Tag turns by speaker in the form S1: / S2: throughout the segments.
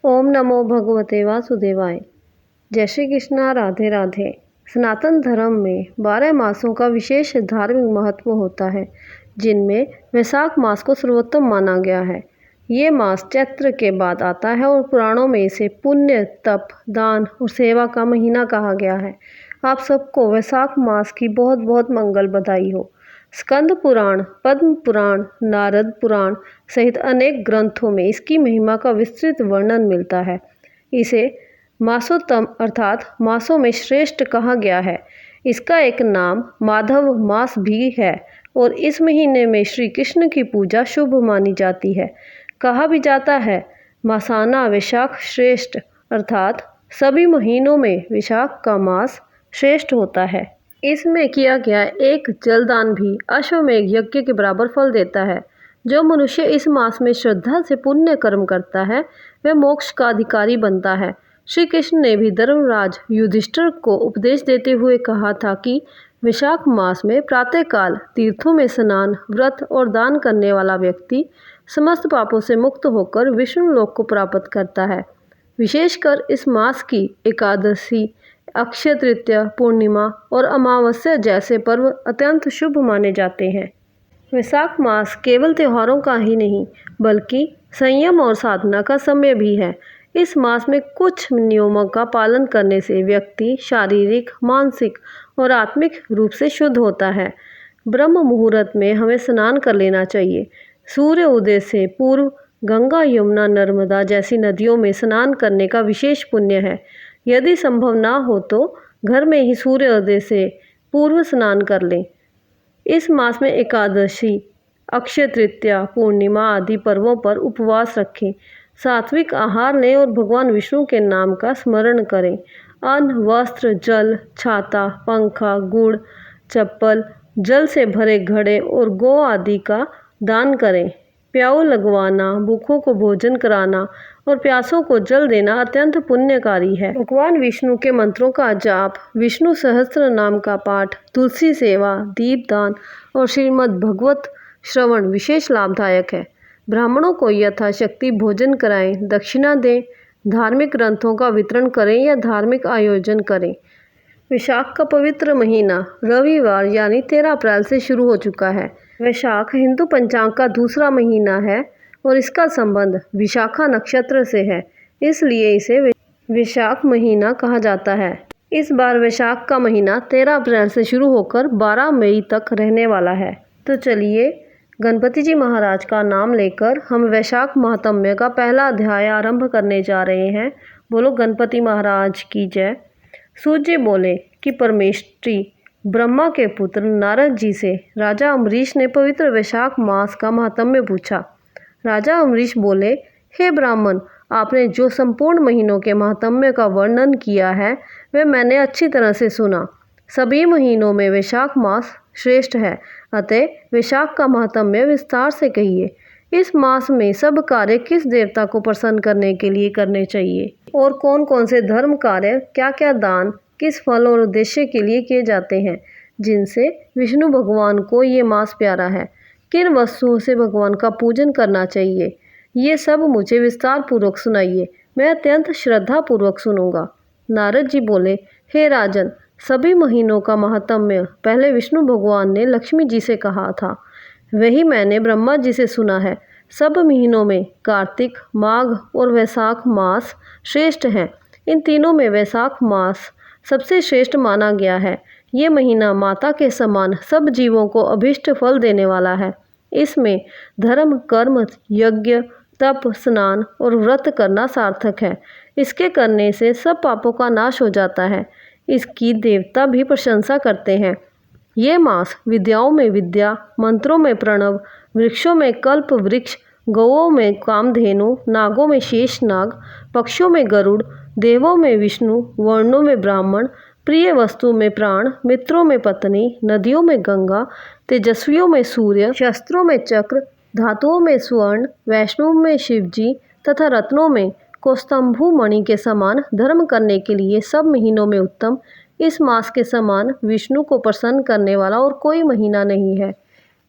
S1: ओम नमो भगवते वासुदेवाय। जय श्री कृष्णा, राधे राधे। सनातन धर्म में 12 मासों का विशेष धार्मिक महत्व होता है, जिनमें वैशाख मास को सर्वोत्तम माना गया है। ये मास चैत्र के बाद आता है और पुराणों में इसे पुण्य, तप, दान और सेवा का महीना कहा गया है। आप सबको वैशाख मास की बहुत बहुत मंगल बधाई हो। स्कंद पुराण, पद्म पुराण, नारद पुराण सहित अनेक ग्रंथों में इसकी महिमा का विस्तृत वर्णन मिलता है। इसे मासोत्तम अर्थात मासों में श्रेष्ठ कहा गया है। इसका एक नाम माधव मास भी है और इस महीने में श्री कृष्ण की पूजा शुभ मानी जाती है। कहा भी जाता है मासाना वैशाख श्रेष्ठ, अर्थात सभी महीनों में वैशाख का मास श्रेष्ठ होता है। इसमें किया गया एक जलदान भी अश्वमेघ यज्ञ के बराबर फल देता है। जो मनुष्य इस मास में श्रद्धा से पुण्य कर्म करता है वह मोक्ष का अधिकारी बनता है। श्री कृष्ण ने भी धर्मराज युधिष्ठिर को उपदेश देते हुए कहा था कि वैशाख मास में प्रातःकाल तीर्थों में स्नान, व्रत और दान करने वाला व्यक्ति समस्त पापों से मुक्त होकर विष्णु लोक को प्राप्त करता है। विशेषकर इस मास की एकादशी, अक्षय तृतीया, पूर्णिमा और अमावस्या जैसे पर्व अत्यंत शुभ माने जाते हैं। वैशाख मास केवल त्योहारों का ही नहीं बल्कि संयम और साधना का समय भी है। इस मास में कुछ नियमों का पालन करने से व्यक्ति शारीरिक, मानसिक और आत्मिक रूप से शुद्ध होता है। ब्रह्म मुहूर्त में हमें स्नान कर लेना चाहिए। सूर्य उदय से पूर्व गंगा, यमुना, नर्मदा जैसी नदियों में स्नान करने का विशेष पुण्य है। यदि संभव ना हो तो घर में ही सूर्योदय से पूर्व स्नान कर लें। इस मास में एकादशी, अक्षय तृतीया, पूर्णिमा आदि पर्वों पर उपवास रखें। सात्विक आहार लें और भगवान विष्णु के नाम का स्मरण करें। अन्न, वस्त्र, जल, छाता, पंखा, गुड़, चप्पल, जल से भरे घड़े और गौ आदि का दान करें। प्याऊ लगवाना, भूखों को भोजन कराना और प्यासों को जल देना अत्यंत पुण्यकारी है। भगवान विष्णु के मंत्रों का जाप, विष्णु सहस्त्र नाम का पाठ, तुलसी सेवा, दीपदान और श्रीमद् भगवत श्रवण विशेष लाभदायक है। ब्राह्मणों को यथाशक्ति भोजन कराएं, दक्षिणा दें, धार्मिक ग्रंथों का वितरण करें या धार्मिक आयोजन करें। वैशाख का पवित्र महीना रविवार यानी 13 अप्रैल से शुरू हो चुका है। वैशाख हिंदू पंचांग का दूसरा महीना है और इसका संबंध विशाखा नक्षत्र से है, इसलिए इसे वैशाख महीना कहा जाता है। इस बार वैशाख का महीना 13 अप्रैल से शुरू होकर 12 मई तक रहने वाला है। तो चलिए गणपति जी महाराज का नाम लेकर हम वैशाख महात्म्य का पहला अध्याय आरंभ करने जा रहे हैं। बोलो गणपति महाराज की जय। सूत जी बोले कि परमेष्ठी ब्रह्मा के पुत्र नारद जी से राजा अम्बरीश ने पवित्र वैशाख मास का महात्म्य पूछा। राजा अम्बरीश बोले, हे ब्राह्मण, आपने जो संपूर्ण महीनों के महात्म्य का वर्णन किया है वह मैंने अच्छी तरह से सुना। सभी महीनों में वैशाख मास श्रेष्ठ है, अतः वैशाख का महात्म्य विस्तार से कहिए। इस मास में सब कार्य किस देवता को प्रसन्न करने के लिए करने चाहिए और कौन कौन से धर्म कार्य, क्या क्या दान, किस फल और उद्देश्य के लिए किए जाते हैं, जिनसे विष्णु भगवान को ये मास प्यारा है। किन वस्तुओं से भगवान का पूजन करना चाहिए, ये सब मुझे विस्तार पूर्वक सुनाइए, मैं अत्यंत श्रद्धा पूर्वक सुनूंगा। नारद जी बोले, हे राजन, सभी महीनों का महात्म्य पहले विष्णु भगवान ने लक्ष्मी जी से कहा था, वही मैंने ब्रह्मा जी से सुना है। सब महीनों में कार्तिक, माघ और वैशाख मास श्रेष्ठ हैं। इन तीनों में वैशाख मास सबसे श्रेष्ठ माना गया है। ये महीना माता के समान सब जीवों को अभीष्ट फल देने वाला है। इसमें धर्म, कर्म, यज्ञ, तप, स्नान और व्रत करना सार्थक है। इसके करने से सब पापों का नाश हो जाता है। इसकी देवता भी प्रशंसा करते हैं। ये मास विद्याओं में विद्या, मंत्रों में प्रणव, वृक्षों में कल्प वृक्ष, गौओं में कामधेनु, नागों में शेष नाग, पक्षियों में गरुड़, देवों में विष्णु, वर्णों में ब्राह्मण, प्रिय वस्तु में प्राण, मित्रों में पत्नी, नदियों में गंगा, तेजस्वियों में सूर्य, शस्त्रों में चक्र, धातुओं में स्वर्ण, वैष्णव में शिवजी तथा रत्नों में कौस्तंभु मणि के समान धर्म करने के लिए सब महीनों में उत्तम इस मास के समान विष्णु को प्रसन्न करने वाला और कोई महीना नहीं है।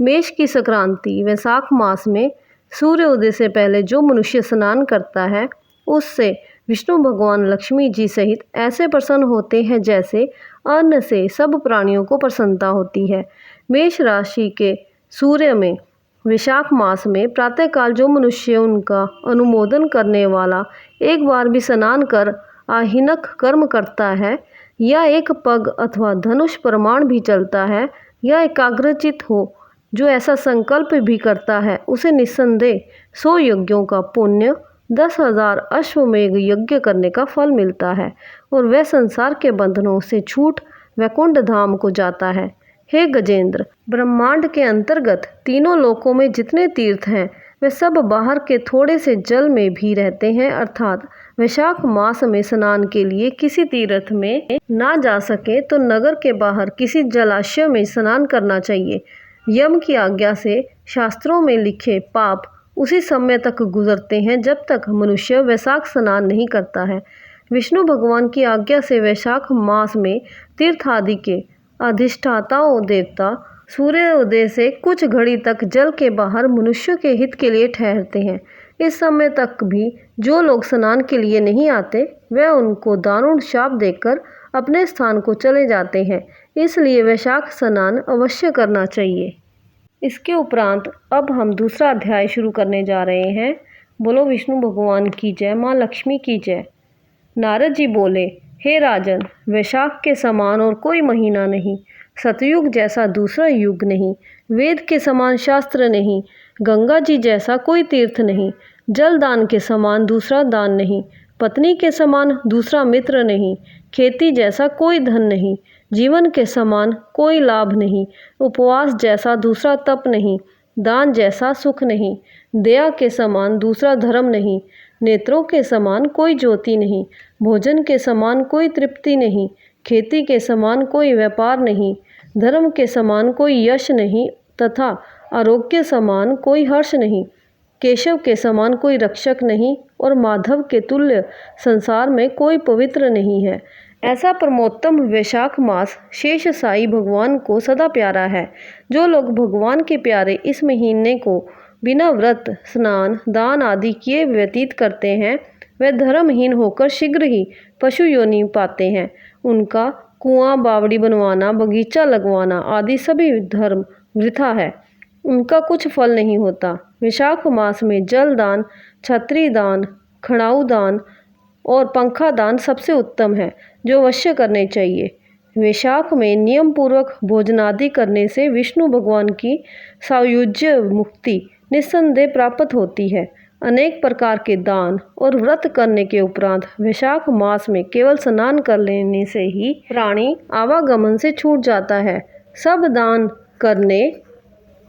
S1: मेष की संक्रांति वैशाख मास में सूर्योदय से पहले जो मनुष्य स्नान करता है उससे विष्णु भगवान लक्ष्मी जी सहित ऐसे प्रसन्न होते हैं जैसे अन्न से सब प्राणियों को प्रसन्नता होती है। मेष राशि के सूर्य में वैशाख मास में प्रातःकाल जो मनुष्य उनका अनुमोदन करने वाला एक बार भी स्नान कर आहिनक कर्म करता है, या एक पग अथवा धनुष प्रमाण भी चलता है, या एकाग्रचित हो जो ऐसा संकल्प भी करता है, उसे निस्संदेह 100 यज्ञों का पुण्य 10,000 अश्वमेघ यज्ञ करने का फल मिलता है और वह संसार के बंधनों से छूट वैकुंठ धाम को जाता है। हे गजेंद्र, ब्रह्मांड के अंतर्गत तीनों लोकों में जितने तीर्थ हैं वे सब बाहर के थोड़े से जल में भी रहते हैं, अर्थात वैशाख मास में स्नान के लिए किसी तीर्थ में ना जा सके तो नगर के बाहर किसी जलाशय में स्नान करना चाहिए। यम की आज्ञा से शास्त्रों में लिखे पाप उसी समय तक गुजरते हैं जब तक मनुष्य वैशाख स्नान नहीं करता है। विष्णु भगवान की आज्ञा से वैशाख मास में तीर्थ आदि के अधिष्ठाताओं देवता सूर्योदय से कुछ घड़ी तक जल के बाहर मनुष्यों के हित के लिए ठहरते हैं। इस समय तक भी जो लोग स्नान के लिए नहीं आते वह उनको दारुण शाप देकर अपने स्थान को चले जाते हैं, इसलिए वैशाख स्नान अवश्य करना चाहिए। इसके उपरांत अब हम दूसरा अध्याय शुरू करने जा रहे हैं। बोलो विष्णु भगवान की जय, माँ लक्ष्मी की जय। नारद जी बोले, हे राजन, वैशाख के समान और कोई महीना नहीं, सतयुग जैसा दूसरा युग नहीं, वेद के समान शास्त्र नहीं, गंगा जी जैसा कोई तीर्थ नहीं, जल दान के समान दूसरा दान नहीं, पत्नी के समान दूसरा मित्र नहीं, खेती जैसा कोई धन नहीं, जीवन के समान कोई लाभ नहीं, उपवास जैसा दूसरा तप नहीं, दान जैसा सुख नहीं, दया के समान दूसरा धर्म नहीं, नेत्रों के समान कोई ज्योति नहीं, भोजन के समान कोई तृप्ति नहीं, खेती के समान कोई व्यापार नहीं, धर्म के समान कोई यश नहीं, तथा आरोग्य समान कोई हर्ष नहीं, केशव के समान कोई रक्षक नहीं, और माधव के तुल्य संसार में कोई पवित्र नहीं है। ऐसा परमोत्तम वैशाख मास शेष साई भगवान को सदा प्यारा है। जो लोग भगवान के प्यारे इस महीने को बिना व्रत, स्नान, दान आदि किए व्यतीत करते हैं, वे धर्महीन होकर शीघ्र ही पशु योनि पाते हैं। उनका कुआं, बावड़ी बनवाना, बगीचा लगवाना आदि सभी धर्म वृथा है, उनका कुछ फल नहीं होता। वैशाख मास में जल दान, छत्री दान, खड़ाऊ दान और पंखा दान सबसे उत्तम है, जो अवश्य करने चाहिए। वैशाख में नियम पूर्वक भोजनादि करने से विष्णु भगवान की सायुज्य मुक्ति निस्संदेह प्राप्त होती है। अनेक प्रकार के दान और व्रत करने के उपरांत वैशाख मास में केवल स्नान कर लेने से ही प्राणी आवागमन से छूट जाता है। सब दान करने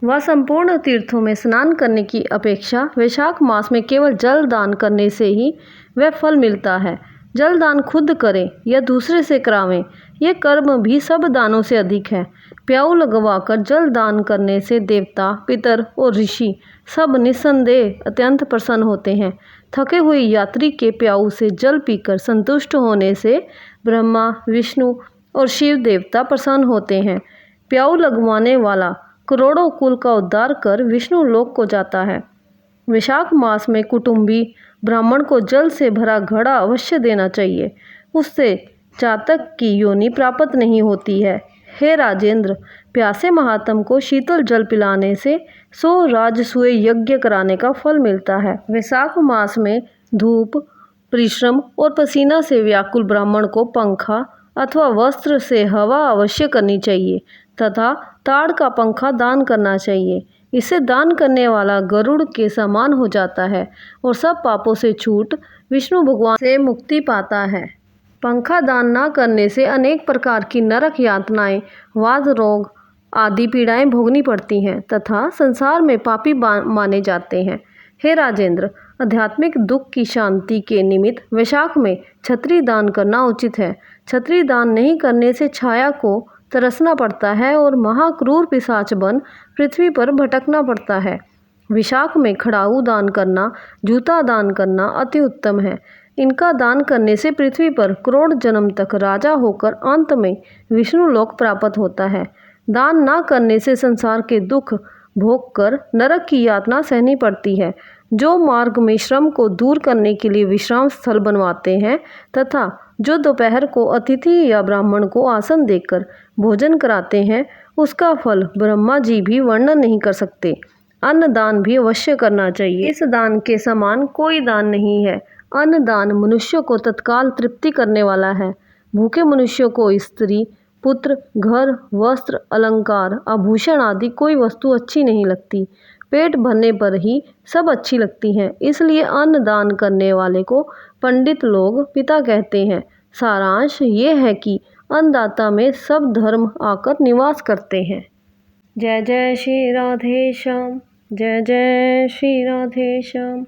S1: व संपूर्ण तीर्थों में स्नान करने की अपेक्षा वैशाख मास में केवल जल दान करने से ही वह फल मिलता है। जल दान खुद करें या दूसरे से करावें, यह कर्म भी सब दानों से अधिक है। प्याऊ लगवाकर जल दान करने से देवता, पितर और ऋषि सब निस्संदेह अत्यंत प्रसन्न होते हैं। थके हुए यात्री के प्याऊ से जल पीकर संतुष्ट होने से ब्रह्मा, विष्णु और शिव देवता प्रसन्न होते हैं। प्याऊ लगवाने वाला करोड़ों कुल का उद्धार कर विष्णु लोक को जाता है। वैशाख मास में कुटुंबी ब्राह्मण को जल से भरा घड़ा अवश्य देना चाहिए, उससे चातक की योनि प्राप्त नहीं होती है। हे राजेंद्र, प्यासे महात्म को शीतल जल पिलाने से 100 राजसूय यज्ञ कराने का फल मिलता है। वैशाख मास में धूप, परिश्रम और पसीना से व्याकुल ब्राह्मण को पंखा अथवा वस्त्र से हवा अवश्य करनी चाहिए तथा ताड़ का पंखा दान करना चाहिए। इसे दान करने वाला गरुड़ के समान हो जाता है और सब पापों से छूट विष्णु भगवान से मुक्ति पाता है। पंखा दान न करने से अनेक प्रकार की नरक यातनाएं, वात रोग आदि पीड़ाएं भोगनी पड़ती हैं तथा संसार में पापी माने जाते हैं। हे राजेंद्र, आध्यात्मिक दुख की शांति के निमित्त वैशाख में छत्री दान करना उचित है। छत्री दान नहीं करने से छाया को तरसना पड़ता है और महाक्रूर पिशाच बन पृथ्वी पर भटकना पड़ता है। वैशाख में खड़ाऊ दान करना, जूता दान करना अति उत्तम है। इनका दान करने से पृथ्वी पर करोड़ जन्म तक राजा होकर अंत में विष्णु लोक प्राप्त होता है। दान न करने से संसार के दुख भोग कर नरक की यातना सहनी पड़ती है। जो मार्ग में श्रम को दूर करने के लिए विश्राम स्थल बनवाते हैं तथा जो दोपहर को अतिथि या ब्राह्मण को आसन देकर भोजन कराते हैं, उसका फल ब्रह्मा जी भी वर्णन नहीं कर सकते। अन्न दान भी अवश्य करना चाहिए। इस दान के समान कोई दान नहीं है। अन्न दान मनुष्य को तत्काल तृप्ति करने वाला है। भूखे मनुष्यों को स्त्री, पुत्र, घर, वस्त्र, अलंकार, आभूषण आदि कोई वस्तु अच्छी नहीं लगती। पेट भरने पर ही सब अच्छी लगती हैं। इसलिए अन्न दान करने वाले को पंडित लोग पिता कहते हैं। सारांश ये है कि अन्नदाता में सब धर्म आकर निवास करते हैं। जय जय श्री राधे श्याम। जय जय श्री राधे श्याम।